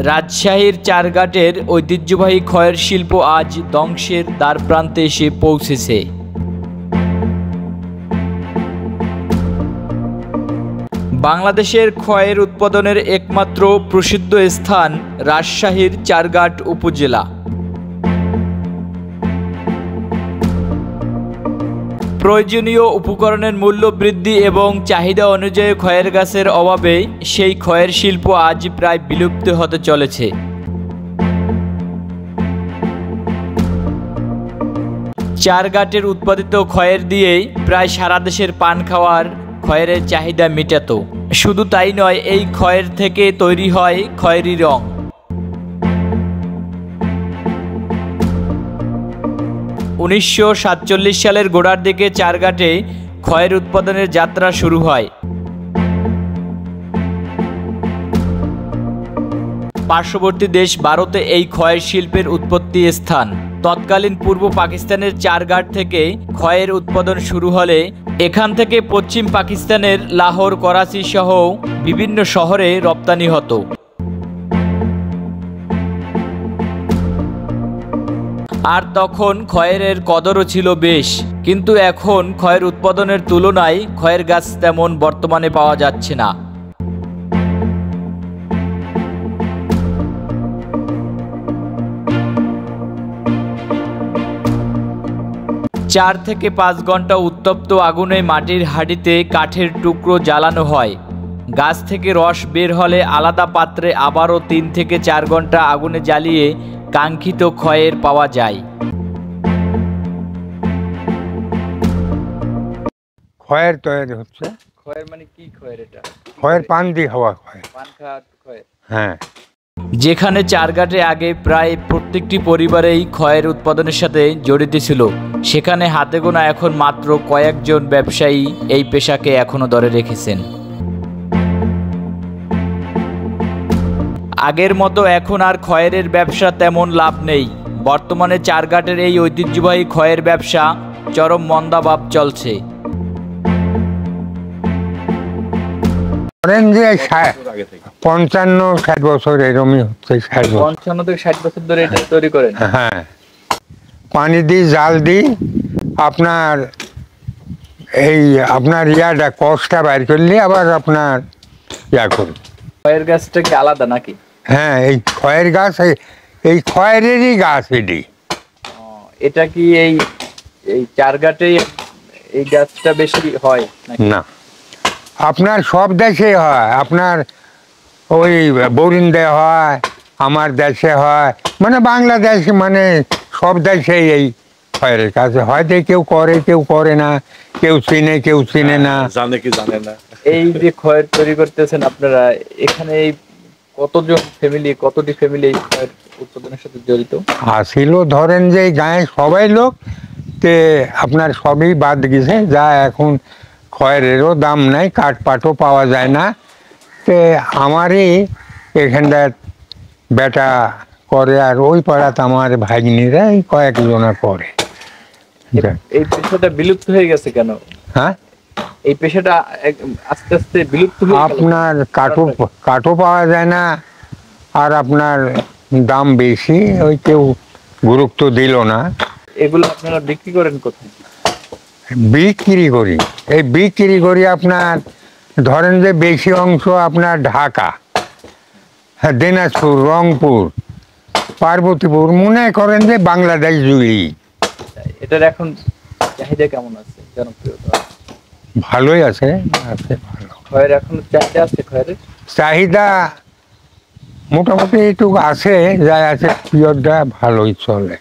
রাজশাহীর চারঘাটের ঐতিহ্যবাহী খয়ের শিল্প আজ ধ্বংসের দ্বারপ্রান্তে এসে পৌঁছেছে। বাংলাদেশের খয়ের উৎপাদনের একমাত্র প্রসিদ্ধ স্থান রাজশাহীর চারঘাট উপজেলা। প্রয়োজনীয় উপকরণের মূল্য বৃদ্ধি এবং চাহিদা অনুযায়ী খয়ের গাছের অভাবে সেই খয়ের শিল্প আজ প্রায় বিলুপ্ত হতে চলেছে। চারঘাটের উৎপাদিত খয়ের দিয়েই প্রায় সারা দেশের পান খাওয়ার খয়ের চাহিদা মেটাত। শুধু তাই নয়, এই খয়ের থেকে তৈরি হয় খয়েরি রং। উনিশশো 47 সালের গোড়ার দিকে চারঘাটে খয়ের উৎপাদনের যাত্রা শুরু হয়। পার্শ্ববর্তী দেশ ভারতে এই খয়ের শিল্পের উৎপত্তি স্থান। তৎকালীন পূর্ব পাকিস্তানের চারঘাট থেকে খয়ের উৎপাদন শুরু হলে এখান থেকে পশ্চিম পাকিস্তানের লাহোর, করাচি সহ বিভিন্ন শহরে রপ্তানি হতো। আর তখন খয়েরের কদরও ছিল বেশ, কিন্তু এখন খয়ের উৎপাদনের তুলনায় খয়ের গাছ তেমন বর্তমানে পাওয়া যাচ্ছে না। চার থেকে 5 ঘন্টা উত্তপ্ত আগুনে মাটির হাঁড়িতে কাঠের টুকরো জ্বালানো হয়। গাছ থেকে রস বের হলে আলাদা পাত্রে আবারও 3 থেকে 4 ঘন্টা আগুনে জ্বালিয়ে কাঙ্ক্ষিত খয়ের পাওয়া যায়। খয়ের তৈরি হচ্ছে। খয়ের মানে কি খয়ের? এটা খয়ের পান দিয়ে হওয়া খয়ের। পান খাওয়া খয়ের। হ্যাঁ। যেখানে চারঘাটে আগে প্রায় প্রত্যেকটি পরিবারেই খয়ের উৎপাদনের সাথে জড়িত ছিল, সেখানে হাতে গোনা এখন মাত্র কয়েকজন ব্যবসায়ী এই পেশাকে এখনো ধরে রেখেছেন। আগের মতো এখন আর খয়েরের ব্যবসা তেমন লাভ নেই। বর্তমানে চারঘাটের এই ঐতিহ্যবাহী খয়ের ব্যবসা চরম মন্দাভাব চলছে। যে 55-60 বছর এরকমই হচ্ছে। 55 থেকে 60 বছর ধরে এটা তৈরি করেন? হ্যাঁ, পানি দিই, জাল দিই, আপনার এই আপনার ইয়াটা কষটা বাইর করলে আবার আপনার ইয়া করি। খয়ের গাছটা কি আলাদা নাকি? হ্যাঁ, এই খয়ের গাছ, এই খয়েরেরই গাছ এটি। এটা কি এই চারঘাটে এই গাছটা বেশি হয় নাকি? না, আপনার সব দেশে হয়। আপনার ওই বরিন্দে হয়, আমার দেশে হয়, মানে বাংলাদেশ, মানে সব দেশেই এই খয়ের কাছে হয়। কেউ করে, কেউ করে না, কেউ চিনে, কেউ চিনে না, জানে কি জানে না। এই যে খয়ের তৈরি করতেছেন আপনারা, এখানে এই কতজন ফ্যামিলি, কতটি ফ্যামিলি এই খয়ের উৎপাদনের সাথে জড়িত? আসিল ধরেন যে গায়ে সবাই লোক, তে আপনার সবই বাদ গেছে। যা এখন খয়েরেরও দাম নাই, কাঠপাটও পাওয়া যায় না। তে আমারই এখানটা বেটা করে, আর ওই পাড়াতে আমার ভাগ্নিরা এই কয়েকজনা করে। এই পেশাটা বিলুপ্ত হয়ে গেছে কেন? হ্যাঁ, এই পেশাটা আস্তে আস্তে বিলুপ্ত হয়ে গেল। আপনার কাঠও পাওয়া যায় না, আর আপনার দাম বেশি, ওই কেউ গুরুত্ব দিল না। এগুলো আপনারা বিক্রি করেন কোথায়? বিক্রি করি, এই বিক্রি করি আপনার ধরেন যে বেশি অংশ আপনার ঢাকা, দিনাজপুর, রংপুর, পার্বতীপুর, মনে করেন যে বাংলাদেশ জুড়ি। এটার এখন চাহিদা কেমন আছে, জনপ্রিয়তা? ভালোই আছে, আছে ভালো। খয়ের এখন চাহিদা আছে? খয়ের চাহিদা মোটামুটি একটু আছে, যা আছে পিওরটা ভালোই চলে।